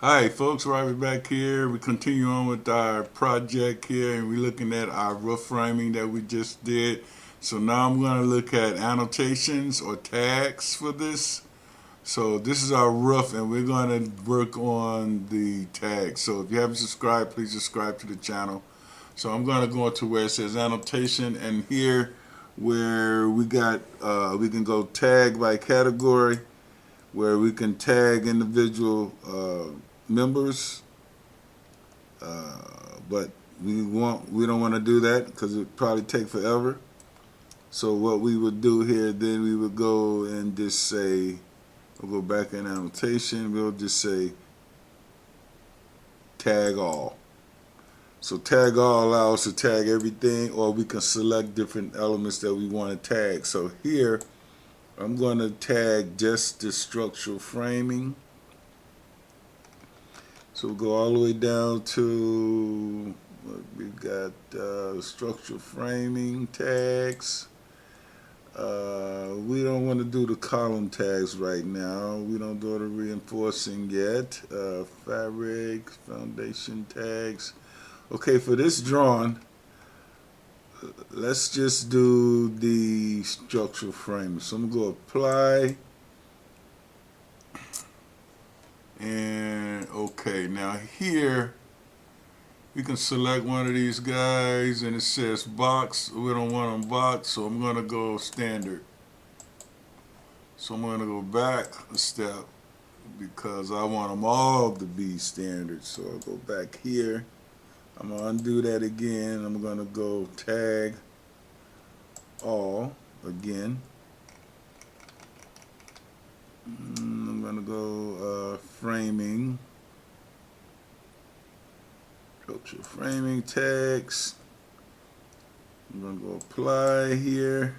Hi folks, Robert back here. We continue on with our project here and we're looking at our roof framing that we just did. So now I'm going to look at annotations or tags for this. So this is our roof and we're going to work on the tags. So if you haven't subscribed, please subscribe to the channel. So I'm going to go to where it says annotation, and here where we can go tag by category, where we can tag individual members, but we don't want to do that because it would probably take forever. So what we would do here, then we would go and just say, we'll go back in annotation, we'll just say tag all. So tag all allows us to tag everything, or we can select different elements that we want to tag. So here I'm going to tag just the structural framing. So we'll go all the way down to we've got structural framing tags. We don't want to do the column tags right now. We don't do the reinforcing yet. Fabric, foundation tags. Okay, for this drawing, let's just do the structural framing. So I'm going to go apply. And okay, now here we can select one of these guys and it says box. We don't want them box, so I'm going to go standard. So I'm going to go back a step because I want them all to be standard. So I'll go back here. I'm going to undo that again. I'm going to go tag all again. I'm going to go framing, structural framing tags. I'm going to go apply here.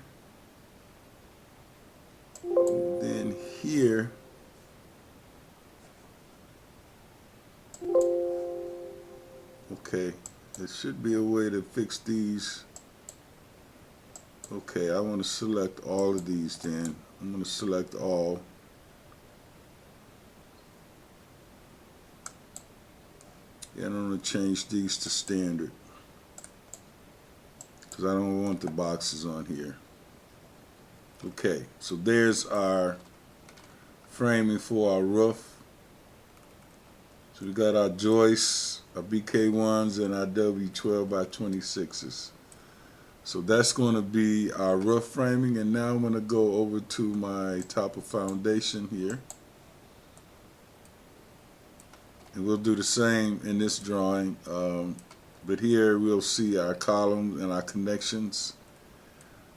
Then here, okay, there should be a way to fix these. Okay, I want to select all of these then. I'm going to select all. And I'm going to change these to standard because I don't want the boxes on here. Okay, so there's our framing for our roof. So we got our joists, our BK1s, and our W12 by 26s. So that's going to be our roof framing, and now I'm going to go over to my top of foundation here. And we'll do the same in this drawing, but here we'll see our columns and our connections.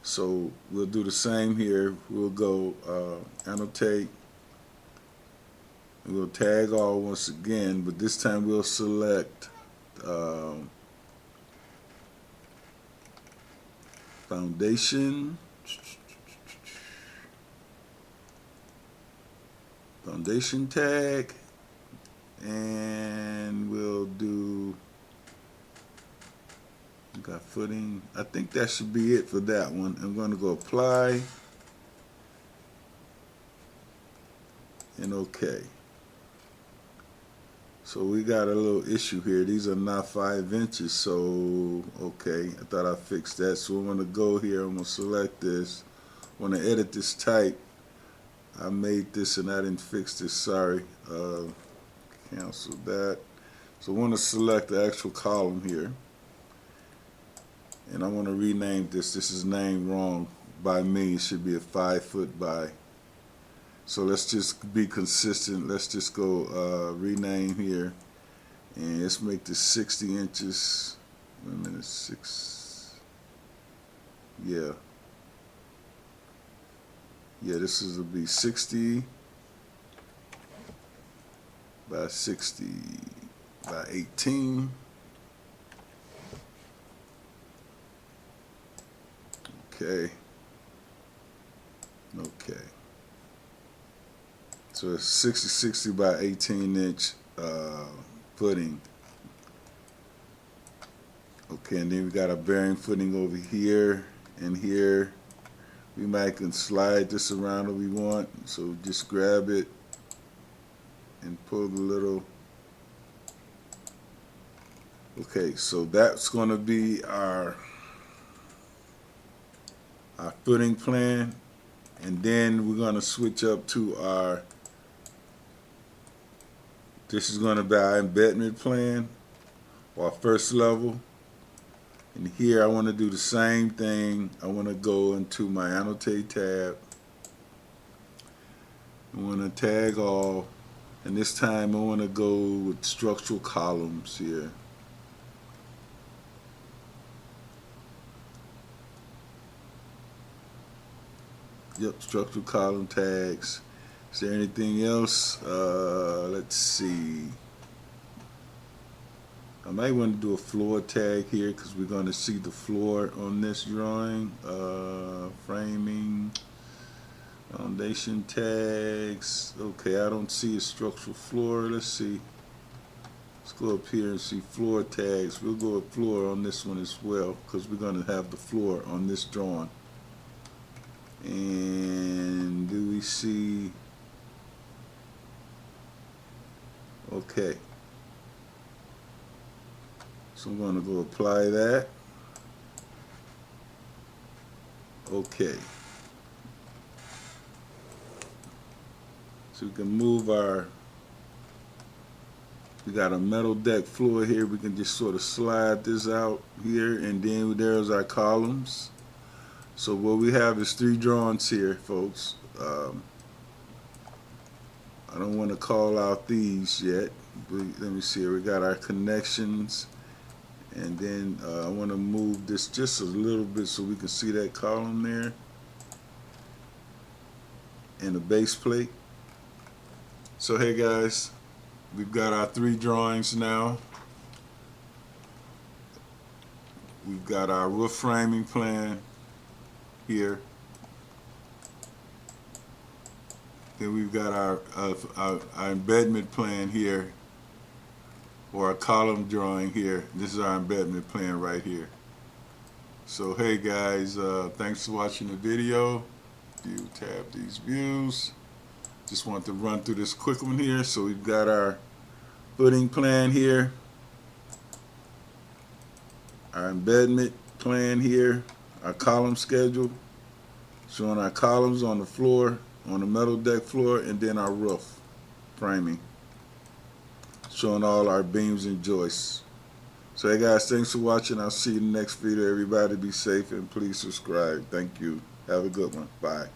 So we'll do the same here. We'll go annotate, and we'll tag all once again, but this time we'll select foundation, foundation tag, and we'll do, we got footing. I think that should be it for that one. I'm going to go apply and okay. So we got a little issue here. These are not 5 inches, so okay, I thought I fixed that. So I'm going to go here, I'm going to select this. I want to edit this type. I made this and I didn't fix this, sorry. Cancel that. So I want to select the actual column here, and I want to rename this. This is named wrong by me. It should be a 5 foot by. So let's just be consistent. Let's just go rename here, and let's make this 60 inches. Wait a minute, 6. Yeah. Yeah, this is will be 60 by 60 by 18. Okay. Okay. So it's 60 by 18 inch footing. Okay, and then we got a bearing footing over here and here. We might can slide this around if we want. So just grab it and pull the little Okay, so that's going to be our footing plan, and then we're going to switch up to our, this is going to be our embedment plan, or our first level. And here I want to do the same thing. I want to go into my annotate tab. I want to tag all, and this time I want to go with structural columns here. Yep, structural column tags. Is there anything else? Let's see. I might want to do a floor tag here because we're going to see the floor on this drawing. Framing, foundation tags. Okay, I don't see a structural floor. Let's see. Let's go up here and see floor tags. We'll go with floor on this one as well because we're going to have the floor on this drawing. And do we see? Okay. So I'm going to go apply that. Okay. So we can move our, we got a metal deck floor here. We can just sort of slide this out here, and then there's our columns. So what we have is 3 drawings here, folks. I don't want to call out these yet. Let me see here. We got our connections, and then I want to move this just a little bit so we can see that column there, and the base plate. So hey guys, we've got our 3 drawings now. We've got our roof framing plan here. Then we've got our embedment plan here, or a column drawing here. This is our embedment plan right here. So hey guys, thanks for watching the video. You tab these views. Just want to run through this quick one here. So we've got our footing plan here, our embedment plan here, our column schedule, showing our columns on the floor, on the metal deck floor, and then our roof framing, showing all our beams and joists. So hey guys, thanks for watching. I'll see you in the next video. Everybody be safe and please subscribe. Thank you. Have a good one. Bye.